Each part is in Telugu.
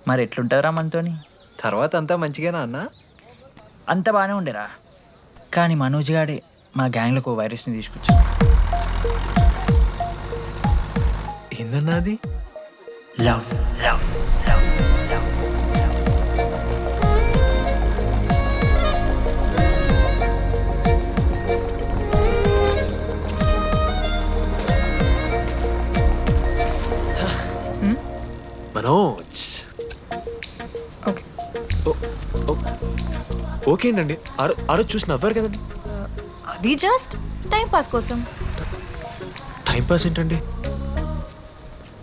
మరి ఎట్లుంటారా మనతోని? తర్వాత అంతా మంచిగానా అన్న? అంత బాగానే ఉండేరా, కానీ మనోజ్ గాడే మా గ్యాంగ్లోకి ఓ వైరస్ని తీసుకొచ్చి. ఏందన్నా అది? Love love love love. Manoj okay. Okay అండి. ఆ రోజు చూసి నవ్వారు కదండి. అది జస్ట్ టైం పాస్ కోసం. టైం పాస్ ఏంటండి?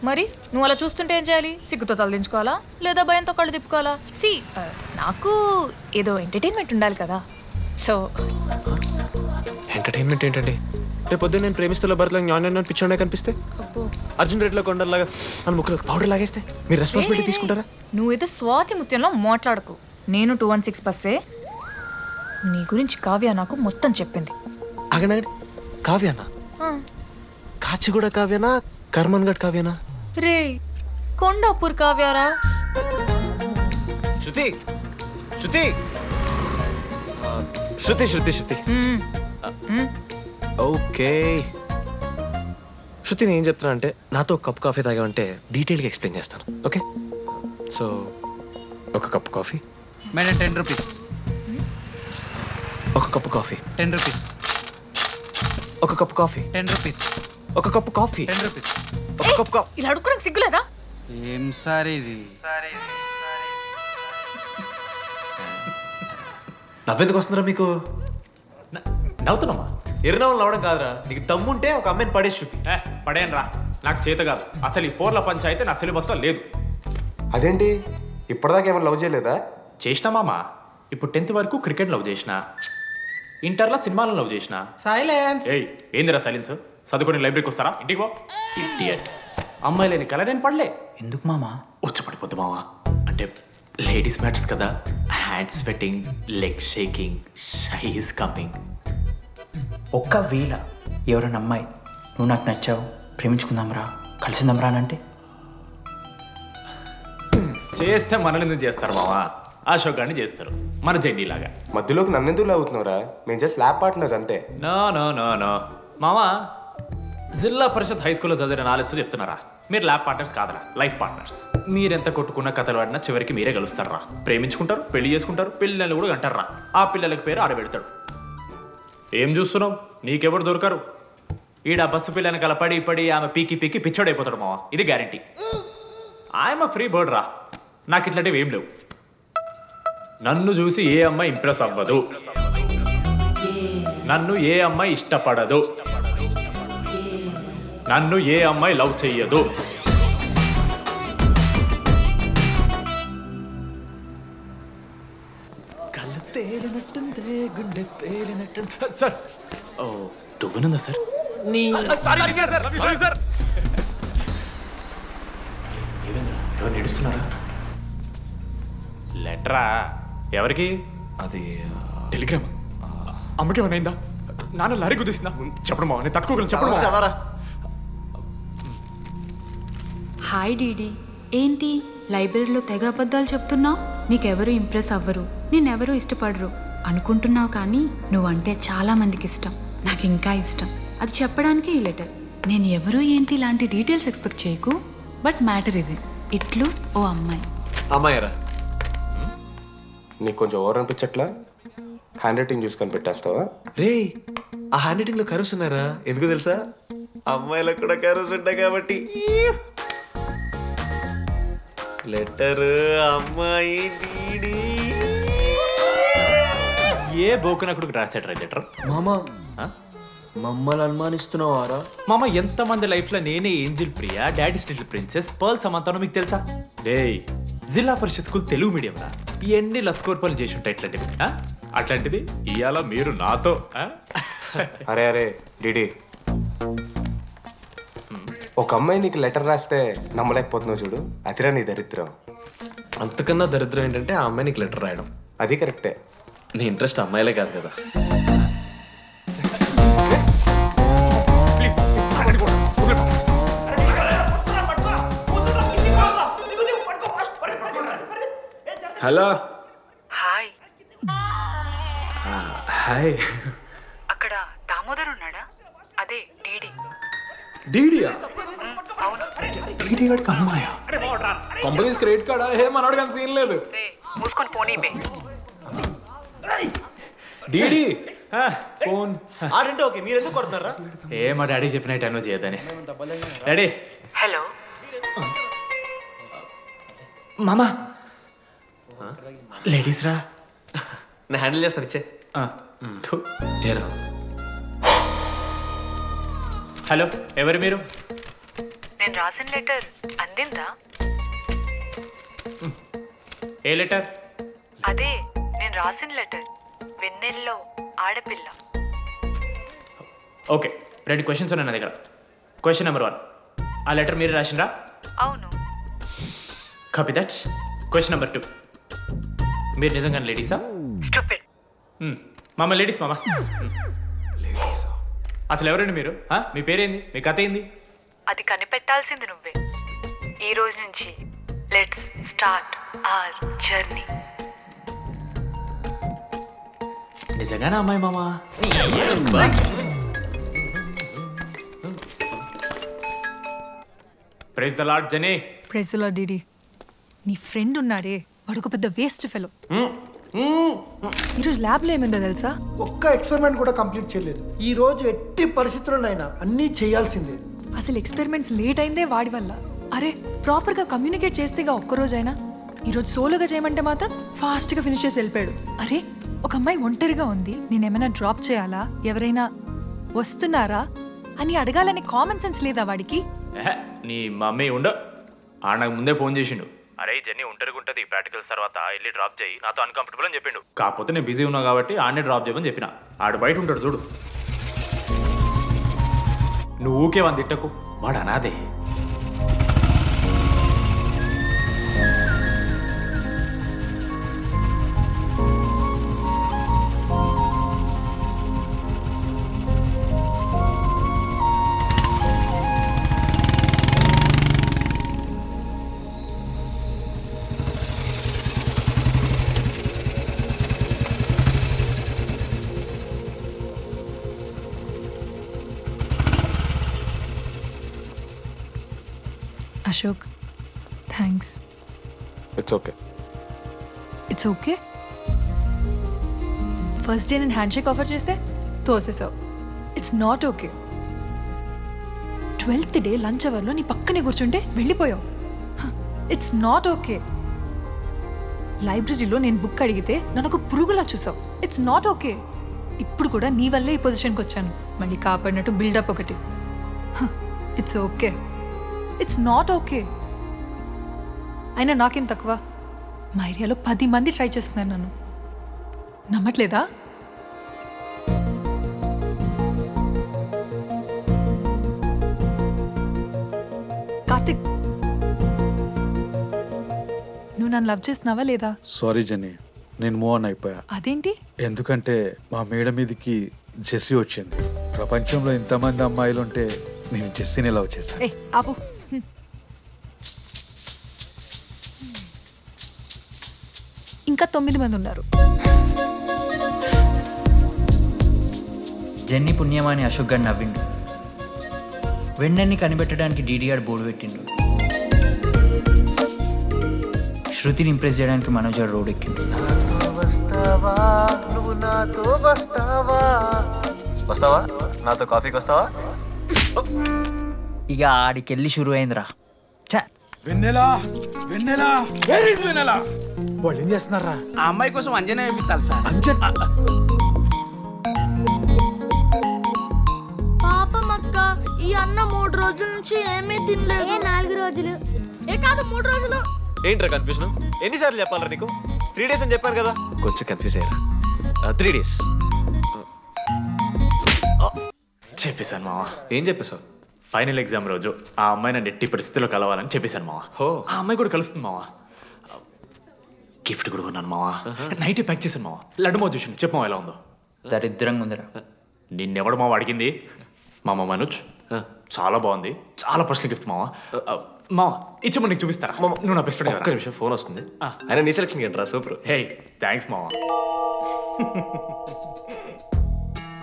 మరి నువ్వు అలా చూస్తుంటే ఏం చేయాలి? సిగ్గుతో తలదించుకోవాలా లేదా భయంతో కళ్ళు తిప్పుకోవాలా? నాకు ఏదో ఎంటర్టైన్మెంట్ ఉండాలి కదా. సో ఎంటర్టైన్మెంట్ ఏంటండి? రేపు పొద్దున్న నేను ప్రేమిస్తున్న భర్తలో జ్ఞానం పిచ్చోడే కనిపిస్తే, అర్జున్ రెడ్డిలో కొండలాగా మన ముక్కులో పౌడర్ లాగేస్తే మీరు రెస్పాన్సిబిలిటీ తీసుకుంటారా? నువ్వేదో స్వాతి ముత్యంలో మాట్లాడకు. నేను 216 బస్సే. నీ గురించి కావ్య నాకు మొత్తం చెప్పింది. అగనగండి, కావ్యానా? కాచిగూడ కావ్యానా, కర్మన్ గడ్ కావ్యానా? రే కొండాపూర్ కావ్యారా? శృతి శృతి శృతి శృతి శృతి ఓకే. శృతి నేను ఏం చెప్తున్నా అంటే, నాతో ఒక కప్ కాఫీ తాగామంటే డీటెయిల్గా ఎక్స్ప్లెయిన్ చేస్తాను. ఓకే, సో ఒక కప్ కాఫీ. Madam 10 rupees. ఒక కప్పు కాఫీ. 10 రూపీస్. ఒక కప్పు కాఫీ. 10 రూపీస్. ఒక కప్పు కాఫీ. 10 రూపీస్. ఒక కప్పు కాఫీ. ఇలా అడుక్కోడానికి సిగ్గులేదా? ఏం సార్ ఇది? నవ్వెందుకు వస్తుందిరా మీకు? నవ్వుతున్నామా? ఎర్రనవ్వులు నవ్వడం కాదురా, నీకు దమ్ముంటే ఒక అమ్మాయిని పడేసి చూపి. పడేయను రా, నాకు చేత కాదు. అసలు ఈ పోర్ల పంచాయితీ నా సిలబస్లో లేదు. అదేంటి ఇప్పటిదాకా ఏమైనా లవ్ చేయలేదా? చేసినా మామా. ఇప్పుడు 10th వరకు క్రికెట్ లవ్ చేసిన, ఇంటర్లో సినిమాలను లవ్ చేసిన. సైలెన్స్. ఏయ్ ఏందిరా సైలెన్స్? చదువుకొని లైబ్రరీకి వస్తారా? ఇంటికి పో. ఇడియట్. అమ్మాయి లేని కల నేను పడలే. ఎందుకు మామా? వచ్చపడిపోద్దు మావా. అంటే లేడీస్ మ్యాటర్స్ కదా. Hand sweating, leg shaking, shy is coming. ఒక్కవేళ ఎవరైనా అమ్మాయి నువ్వు నాకు నచ్చావు, ప్రేమించుకుందాంరా, కలిసిందాంరా అని అంటే? చేస్తే మనల్ని ఎందుకు చేస్తారు మావా? అశోక్ గారిని చేస్తారు, మన జెండీలాగా. మధ్యలోకి నన్నెందుకు లవ్ అవుతున్నావురా? మేము జస్ట్ ల్యాబ్ పార్ట్నర్స్ అంతే. నో నో నో నో మావా, జిల్లా పరిషత్ హై స్కూల్లో చదివిన నాలెడ్జ్ చెప్తున్నారా? మీరు ల్యాబ్ పార్ట్నర్స్ కాదరా, లైఫ్ పార్ట్నర్స్. మీరెంత కొట్టుకున్న కథలు ఆడినా చివరికి మీరే కలుస్తారా. ప్రేమించుకుంటారు, పెళ్లి చేసుకుంటారు, పిల్లలు కూడా అంటారా. ఆ పిల్లలకి పేరు ఆడబెడతాడు. ఏం చూస్తున్నావు? నీకెవరు దొరకరు. ఈడ బస్సు పిల్లని కల పడి పడి ఆమె పీకి పీకి పిచ్చోడైపోతాడు మావా, ఇది గ్యారంటీ. ఆయమ ఫ్రీ బర్డ్ రా, నాకు ఇట్లాంటివి ఏం లేవు. నన్ను చూసి ఏ అమ్మాయి ఇంప్రెస్ అవ్వదు, నన్ను ఏ అమ్మాయి ఇష్టపడదు, నన్ను ఏ అమ్మాయి లవ్ చెయ్యదు. కళ్ళు తేలినట్టుందే, గుండె పేలినట్టు. సార్ ఓ దువ్వనుందా సార్? నీ సార్ ఎవరు నడుస్తున్నారా? లెటరా? ఎవరికి? అది టెలిగ్రామ్. అమ్మకి ఏమైనా నాన్న లారీ కుదిస్తుందా? చెప్పడం మావా, నేను తట్టుకోగలను. చెప్పడం చదవరా. హాయ్ డీడీ, ఏంటి లైబ్రరీలో తెగ అబద్ధాలు చెప్తున్నావు? నీకెవరు ఇంప్రెస్ అవ్వరు, నేనెవరూ ఇష్టపడరు అనుకుంటున్నావు, కానీ నువ్వంటే చాలా మందికి ఇష్టం, నాకు ఇంకా ఇష్టం. అది చెప్పడానికి ఈ లెటర్. నేను ఎవరు ఏంటి ఇలాంటి డీటెయిల్స్ ఎక్స్పెక్ట్ చేయకు, బట్ మ్యాటర్ ఇది. ఇట్లు ఓ అమ్మాయి. అమ్మాయిరా? నీకు కొంచెం ఓవర్ అనిపించట్లా? హ్యాండ్ రైటింగ్ చూసుకొని పెట్టేస్తావా? రే, ఆ హ్యాండ్ రైటింగ్ లో కర్వ్స్ ఉన్నారా? ఎందుకు తెలుసా? అమ్మాయిలకు కూడా కర్వ్స్ ఉంటాయి కాబట్టి. లెటర్ అమ్మాయి డీడీ. ఏ బోకనకుడికి రాశాడు రా లెటర్? మామా, మమ్మల్ని అనుమానిస్తున్నావారా? మామ, ఎంతమంది లైఫ్ లో నేనే angel Priya, daddy still princess, పర్ల్ సమంతానో మీకు తెలుసా? డే, జిల్లా పరిషత్ స్కూల్ తెలుగు మీడియం రా. ఎన్ని లత్కోర్పాలు చేసి ఉంటాయి ఇట్లాంటివి. అట్లాంటిది ఇవాళ మీరు నాతో. అరే అరే డిడి, ఒక అమ్మాయి నీకు లెటర్ రాస్తే నమ్మలేకపోతున్నావు చూడు, అతిరా నీ దరిద్రం. అంతకన్నా దరిద్రం ఏంటంటే ఆ అమ్మాయి నీకు లెటర్ రాయడం. అది కరెక్టే. నీ ఇంట్రెస్ట్ అమ్మాయిలే కాదు కదా. హలో హాయ్ హాయ్ అక్కడ దామోదర్ ఉన్నాడా? అదే డీడీ. డీడియా అవును. డీడీ గడికి అమ్మాయా? Companies credit కార్డా? ఏ మనోడు కానీ సీన్ లేదు. మూసుకొని పోనీ బే. డీడీ ఫోన్ ఆడంటే ఓకే, మీరు ఎందుకు కొడుతున్నారా? ఏ మా డాడీ చెప్పిన టైంలో చేయొద్దని. Daddy hello. మామా లేడీస్ రా. నేను హ్యాండిల్ చేస్తాను, ఇచ్చే. ఏరా. హలో, ఎవరు మీరు? నేను రాసిన లెటర్ అందిందా? ఏ లెటర్? అదే నేను రాసిన లెటర్, వెన్నెల్లో ఆడపిల్ల. ఓకే, 2 క్వశ్చన్స్ ఉన్నాయి నా దగ్గర. క్వశ్చన్ నెంబర్ 1, ఆ లెటర్ మీరు రాసిండ్రా? అవును. Copy that. క్వశ్చన్ నెంబర్ 2, మీరు నిజంగానే లేడీసా? స్టూపిడ్. మామ లేడీస్ మామ. అసలు ఎవరండి మీరు? మీ పేరేంది? మీ కథ ఏంది? అది కనిపెట్టాల్సింది నువ్వే. ఈ రోజు నుంచి లెట్స్ స్టార్ట్ అవర్ జర్నీ. నిజంగానే అమ్మాయి మామ? ప్రైజ్ ద లార్డ్ జనీ. ప్రెజలో డిడి, నీ ఫ్రెండ్ ఉన్నాడే వాడు ఒక పెద్ద వేస్ట్ ఫెలో. ఈరోజు ల్యాబ్లో ఏమైందో తెలుసా? ఒక్క ఎక్స్పెరిమెంట్ కూడా కంప్లీట్ చేయలేదు. ఈ రోజు ఎట్టి పరిస్థితుల్లోనైనా అన్నీ చేయాల్సిందే. అసలు ఎక్స్పెరిమెంట్స్ లేట్ అయిందే వాడి వల్ల. అరే ప్రాపర్గా కమ్యూనికేట్ చేస్తేగా ఒక్కరోజైనా. ఈరోజు సోలోగా చేయమంటే మాత్రం ఫాస్ట్గా ఫినిష్ చేసి వెళ్ళిపోయాడు. అరే ఒక అమ్మాయి ఒంటరిగా ఉంది, నేనేమైనా డ్రాప్ చేయాలా, ఎవరైనా వస్తున్నారా అని అడగాలని కామన్ సెన్స్ లేదా వాడికి? నీ మమ్మీ ఉండ నాకు ముందే ఫోన్ చేసిండు. అరే జర్నీ ఒంటరిగా ఉంటుంది, ప్రాక్టికల్స్ తర్వాత వెళ్ళి డ్రాప్ చేయి, నాతో అన్కంఫర్టబుల్ అని చెప్పిండు. కాకపోతే నేను బిజీ ఉన్నా కాబట్టి ఆడనే డ్రాప్ చేయమని చెప్పిన. ఆడు బయట ఉంటాడు చూడు. నువ్వు ఊకే వాని తిట్టకు, వాడు అనాదే. Ashok thanks. It's okay. It's okay. First day నేను హ్యాండ్ షేక్ ఆఫర్ చేస్తే తోసేసావు. It's not okay. 12th day lunch అవర్లో నీ పక్కనే కూర్చుంటే వెళ్ళిపోయావు. It's not okay. లైబ్రరీలో నేను బుక్ అడిగితే నన్ను పురుగులా చూసావు. It's not okay. ఇప్పుడు కూడా నీ వల్లే ఈ పొజిషన్కి వచ్చాను, మళ్ళీ కాపాడినట్టు బిల్డప్ ఒకటి. It's okay. It's not okay. అయినా నాకేం తక్కువ? మా ఏరియాలో 10 మంది ట్రై చేస్తున్నారు నన్ను. నమ్మట్లేదా? కార్తిక్, నువ్వు నన్ను లవ్ చేస్తున్నావా లేదా? సారీ జెన్నీ, నేను మూవ్ ఆన్ అయిపోయా. అదేంటి? ఎందుకంటే మా మేడ మీదకి జెస్సీ వచ్చింది. ప్రపంచంలో ఇంతమంది అమ్మాయిలు ఉంటే నేను జెస్సీని లవ్ చేశాను. ఏ ఆపు. ఇంకా 9 మంది ఉన్నారు. జెన్నీ పుణ్యమాని అశోక్ గారు నవ్విండు. వెన్నెన్ని కనిపెట్టడానికి డీడీఆర్ బోర్డు పెట్టిండు. శృతిని ఇంప్రెస్ చేయడానికి మనోజ్ గారు రోడ్ ఎక్కిండు. వస్తావా నాతో కాఫీకి వస్తావా? ఇక ఆడికెళ్ళి షురు అయిందిరా. వెన్నెలా వెన్నెలా వెన్నెలా వాళ్ళు ఏం చేస్తున్నారా? ఆ అమ్మాయి కోసం అంజనా వేయించాలి సార్. పాపం అక్క, ఈ అన్న 3 రోజుల నుంచి ఏమీ తినలేదు. 4 రోజులు కాదు 3 రోజులు. ఏంట్రా కన్ఫ్యూజన్? ఎన్నిసార్లు చెప్పాలరా నీకు? 3 days అని చెప్పారు కదా. కొంచెం కన్ఫ్యూజ్ అయ్యారా? 3 days చెప్పేశాను మావా. ఏం చెప్పేశావు? ఫైనల్ ఎగ్జామ్ రోజు ఆ అమ్మాయి నన్ను ఎట్టి పరిస్థితిలో కలవాలని చెప్పేశాను మావా. హో, ఆ అమ్మాయి కూడా కలుస్తుంది మావా. గిఫ్ట్ కూడా కొన్నాను మావా. నైట్ ప్యాక్ చేశాను మావా. లడ్డు మావ చూసిండు. చెప్పు మావా ఎలా ఉందో. దరిద్రంగా ఉందిరా. నిన్నెవడు మావ అడిగింది? మామ మనోజ్. చాలా బాగుంది, చాలా పర్సనల్ గిఫ్ట్ మావా. మా ఇచ్చమ్మ నీకు చూపిస్తారా నువ్వు నా బెస్ట్ ఒక్క ఫ్రెండ్ నిమిషం ఫోన్ వస్తుంది ఆయన నీ సెలక్షన్ ఏంట్రా సూపర్. హే థ్యాంక్స్ మావా.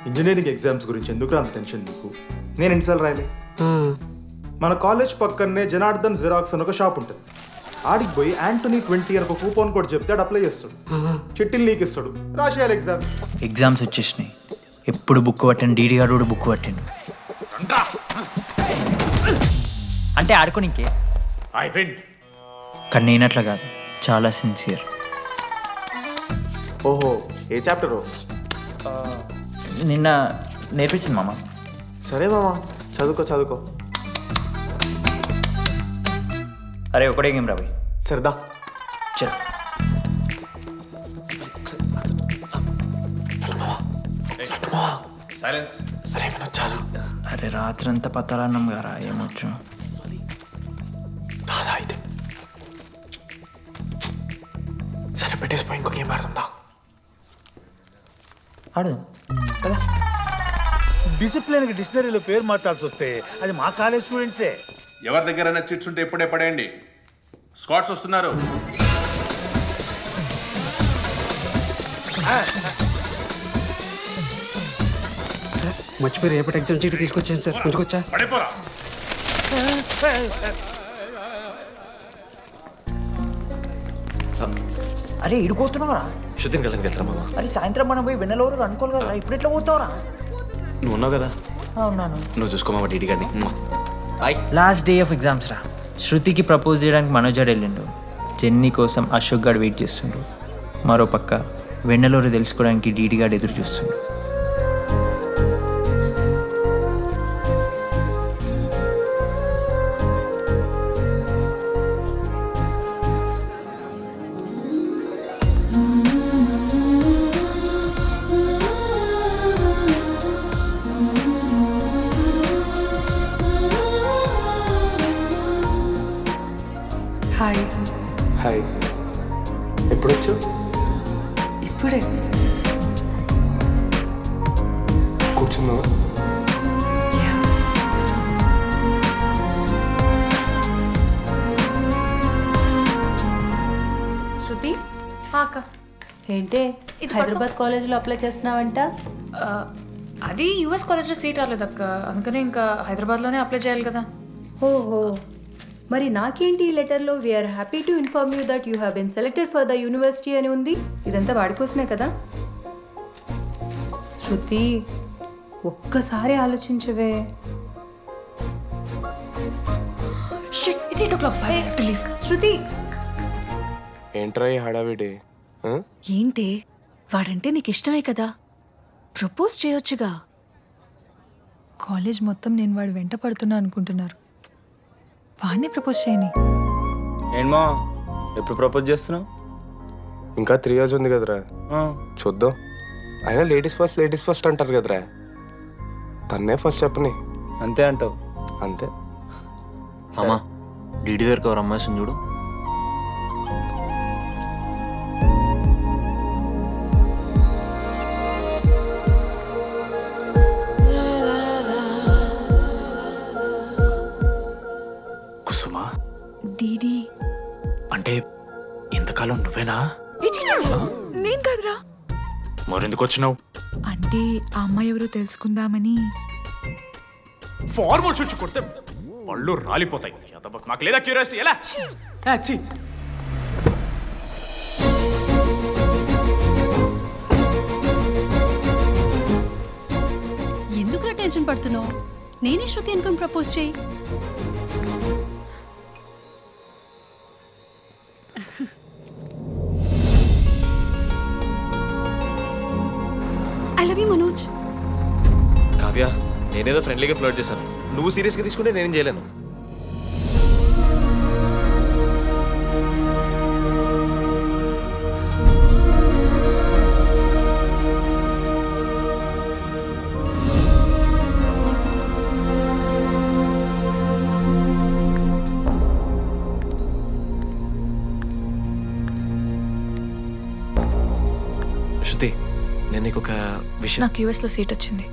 ఇంజనీరింగ్ ఎగ్జామ్స్ గురించి ఎందుకు అంత టెన్షన్ నీకు? నేను ఎన్నిసార్లు రాయలే. మన కాలేజ్ పక్కనే జనార్దన్ జిరాక్స్ అని ఒక షాప్ ఉంటుంది. ఆడికి పోయి యాంటోనీ 20 అని ఒక కూపన్ కోడ్ చెప్తే ఆడు అప్లై చేస్తాడు, చిట్టిల్ నీకు ఇస్తాడు, రాసేయాలి ఎగ్జామ్. ఎగ్జామ్స్ వచ్చేసినాయి, ఎప్పుడు బుక్ పట్టాను, డీడీ గారు కూడా బుక్ పట్టాను. అంటే ఆడుకోనికే ఐ విన్. కానీ నేనట్లా కాదు, చాలా సిన్సియర్. ఓహో, ఏ చాప్టరు? నిన్న నేర్పించింది మామ. సరే మామా, చదువుకో చదువుకో. అరే ఒకటే గేమ్ రాబోయ్. సరదా చల్. సైలెన్స్. సరే చాలు. అరే రాత్రంతా పత్తాలన్నం గారా, ఏమొచ్చు. నాదా అయితే సరే పెట్టేసిపోయి ఇంకో గేమ్ ఆడుతుందా? ఆడు కదా. డిసిప్లిన్ కి డిక్షనరీలో పేరు మార్చాల్సి వస్తే అది మా కాలేజ్ స్టూడెంట్సే. ఎవరి దగ్గరైనా చిట్స్ ఉంటే ఇప్పుడే పడేయండి. స్కాట్స్ వస్తున్నారు. మర్చిపోయి రేపటి ఎగ్జామ్ చీటి తీసుకొచ్చాను సార్, కొంచెం పడిపోరా. అరే ఇడిపోతున్నావురా. శుద్ధిని వెళ్ళకి వెళ్తారా మామ? అరే సాయంత్రం మనం పోయి వెన్నెలవరకు అనుకోవాలి కదా, ఇప్పుడు ఎట్లా పోతావురా? నువ్వు ఉన్నావు కదా, ఉన్నాను. నువ్వు చూసుకో మామ డీడీ గారిని. Bye. Last day of exams రా. శృతికి ప్రపోజ్ చేయడానికి మనోజాడు వెళ్ళిండు, జెన్నీ కోసం అశోక్ గారు వెయిట్ చేస్తుండు, మరో పక్క వెన్నెలూరు తెలుసుకోవడానికి డీడీ గారు ఎదురు చూస్తుండు. హాయ్. హాయ్, ఎప్పుడు వచ్చు? ఇప్పుడే. కూర్చున్నావా? శృతి అక్క, ఏంటే హైదరాబాద్ కాలేజ్లో అప్లై చేస్తున్నావంట? అది యూఎస్ కాలేజ్లో సీట్ రాలేదు అక్క, అందుకనే ఇంకా హైదరాబాద్లోనే అప్లై చేయాలి కదా. ఓహో, మరి నాకేంటి ఈ లెటర్లో we're happy to inform you that you have been selected for the university అని ఉంది. ఇదంతా వాడి కోసమే కదా. శృతి ఒక్కసారి ఆలోచించవే. శృతి ఏంట్రా ఈ హడావిడి? ఏంటి వాడంటే నీకు ఇష్టమే కదా, ప్రపోజ్ చేయొచ్చుగా. కాలేజ్ మొత్తం నేను వాడు వెంట పడుతున్నా అనుకుంటున్నారు, వాడిని ప్రపోజ్ చేయని. ఏంటమ్మా ఎప్పుడు ప్రపోజ్ చేస్తున్నావు? ఇంకా 3 years ఉంది కదరా, చూద్దాం. అయినా లేడీస్ ఫస్ట్ అంటారు కదరా, తన్నే ఫస్ట్ చెప్పని. అంతే అంటావు? అంతే. అమ్మా డీడీ దగ్గరకు ఎవరు అమ్మాయి చూడు. కుసుమా, డీడీ అంటే ఇంతకాలం నువ్వేనా? నేను కదరా. మరెందుకు వచ్చినావు? అంటే ఆ అమ్మాయి ఎవరో తెలుసుకుందామని. ఫార్మల్ షూట్ కొడితే పళ్ళు రాలిపోతాయి. మాకు లేదా క్యూరియాసిటీ? ఎలా? ఎందుకు టెన్షన్ పడుతున్నావు? నేనే శృతి అనుకుని ప్రపోజ్ చేయి. I love you Manoj. Kavya, నేనేదో ఫ్రెండ్లీగా ఫ్లర్ట్ చేశాను, నువ్వు సీరియస్గా తీసుకుంటే నేనేం చేయలేను. శృతి, నేను నీకు ఒక విషయం. నాకు యూఎస్లో సీట్ వచ్చింది.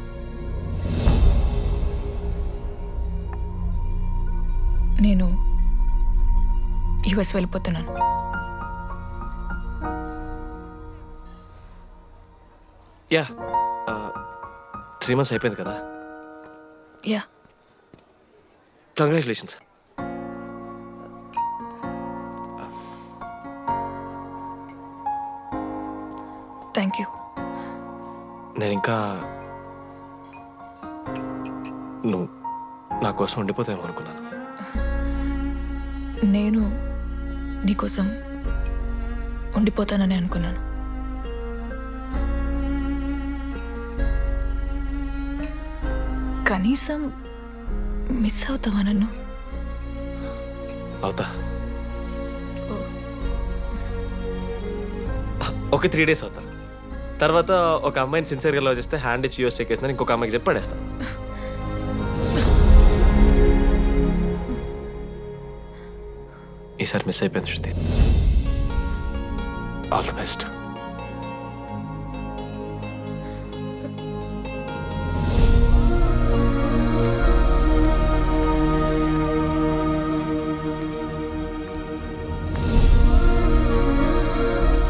నేను యుఎస్ వెళ్ళిపోతున్నాను. యా 3 months అయిపోయింది కదా. Yeah, congratulations. Thank you. నేను ఇంకా నువ్వు నా కోసం ఉండిపోతావేమో అనుకున్నాను. నేను నీకోసం ఉండిపోతానని అనుకున్నాను. కనీసం మిస్ అవుతావా నన్ను? అవుతా. ఒక 3 days అవుతా. తర్వాత ఒక అమ్మాయిని సిన్సియర్గా లవ్ చేస్తే హ్యాండ్ ఇచ్చి యూస్ చెక్ చేసిన ఇంకొక అమ్మాయికి చెప్పి పడేస్తా. ఈసారి మిస్ అయిపోయింది Shruti. All the best.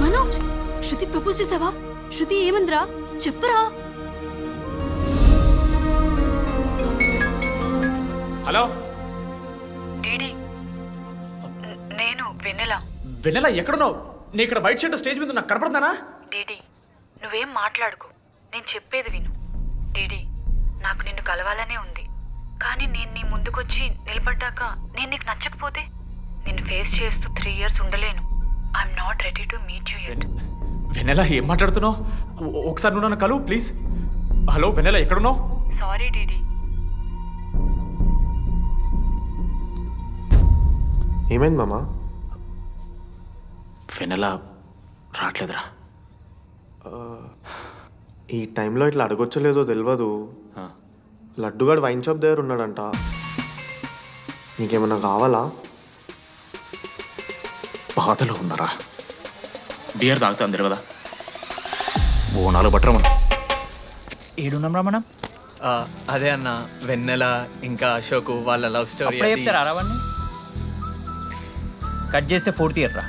Manoj, Shruti propose చేసావా? శృతి ఏమందిరా చెప్పరా? హలో డీడీ, నేను వెన్నెల. వెన్నెల ఎక్కడున్నావు? నీ ఇక్కడ వైట్ షర్ట్ స్టేజ్ మీద నాకు కనపడుతున్నానా? డీడీ, నువ్వేం మాట్లాడుకో, నేను చెప్పేది విను. డీడీ, నాకు నిన్ను కలవాలనే ఉంది, కానీ నేను నీ ముందుకొచ్చి నిలబడ్డాక నేను నీకు నచ్చకపోతే నిన్ను ఫేస్ చేస్తూ 3 years ఉండలేను. I'm not ready to meet you yet. Vennela ఏం మాట్లాడుతున్నావు? ఒకసారి నువ్వు నన్ను కలువు ప్లీజ్. హలో వెన్నెల ఎక్కడున్నావు? Sorry DD. ఏమైంది మామా? వెన్నెల రావట్లేదురా. ఈ టైంలో ఇట్లా అడగొచ్చలేదో తెలియదు. లడ్డుగాడు వైన్ షాప్ దగ్గర ఉన్నాడంట. నీకేమన్నా కావాలా? బాధలో ఉన్నారా? బియర్ తాగుతాం కదా. ఓ 4 బట్టలు మనం ఏడున్నాం మనం. అదే అన్న, వెన్నెల ఇంకా అశోక్ వాళ్ళ లవ్ స్టోరీ అప్పుడే చెప్తారా రావన్నీ? కట్ చేస్తే 4th year రా.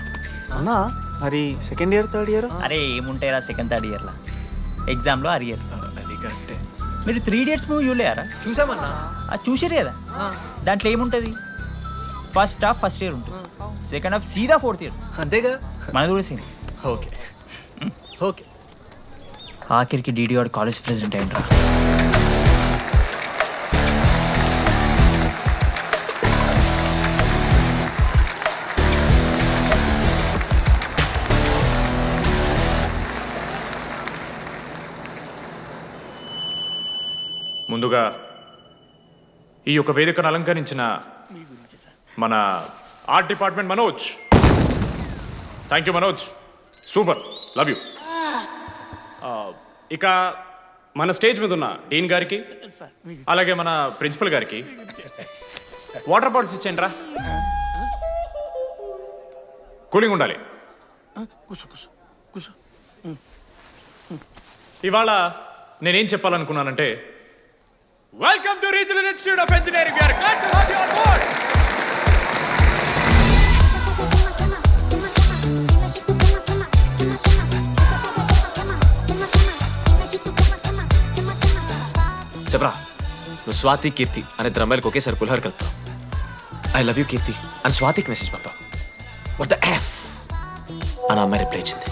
అన్నా మరి 2nd year 3rd year? అరే ఏముంటాయిరా 2nd 3rd year లా, ఎగ్జామ్లో అరియర్. అది కరెక్టే. మీరు 3 Idiots మూవీ చూడలేరా? చూసామన్నా. అది చూసారు కదా. దాంట్లో ఏముంటుంది? ఫస్ట్ హాఫ్ ఫస్ట్ ఇయర్ ఉంటుంది, సెకండ్ హాఫ్ సీదా 4th year. అంతేగా. మన కూడా సేమ్. Okay okay. ఆఖరికి డీడీ వాడు కాలేజ్ ప్రెసిడెంట్ అయిండ్రా. ముందుగా ఈ యొక్క వేదికను అలంకరించిన మన art department Manoj, thank you Manoj, super, love you. ఇక మన స్టేజ్ మీద ఉన్న డీన్ గారికి అలాగే మన ప్రిన్సిపల్ గారికి వాటర్ బాటిల్స్ ఇచ్చేయండి రా, కూలింగ్ ఉండాలి. ఇవాళ నేనేం చెప్పాలనుకున్నానంటే, welcome to regional institute of engineering. We are glad to have you on board. చెప్పరా, నువ్వు స్వాతి కీర్తి అనే ఇద్దరు అమ్మాయిలకు ఒకేసారి పులిహోర కలుపుతావు. ఐ లవ్ యూ కీర్తి అని స్వాతికి మెసేజ్ పంపావు. వాట్ ద ఎఫ్ అని అమ్మాయి రిప్లై ఇచ్చింది.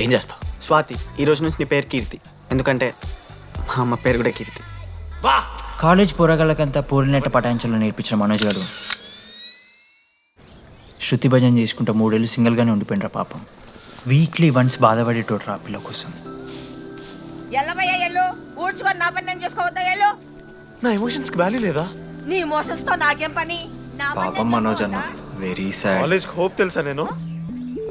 ఏం చేస్తావు? స్వాతి, ఈ రోజు నుంచి నీ పేరు కీర్తి, ఎందుకంటే మా అమ్మ పేరు కూడా కీర్తి. కాలేజ్ పోరగాళ్ళకంతా పోరినట్ట పటాయించలో నేర్పించిన మనోజ్ గారు శృతి భజన చేసుకుంటా 3 ఏళ్ళు సింగిల్గానే ఉండిపోయినరా పాపం. వీక్లీ వన్స్ బాధపడేటోడు రా పిల్ల కోసం. ఊడ్చుకొని నా పని నేను చేసుకోవద్దా? ఎల్లు. నా ఎమోషన్స్ కి వాల్యూ లేదా? నీ ఎమోషన్స్ తో నాకేం పని? పాపం మనోజ్ అన్న, వెరీ సాడ్. కాలేజ్ హోప్ తెలుసా నేను?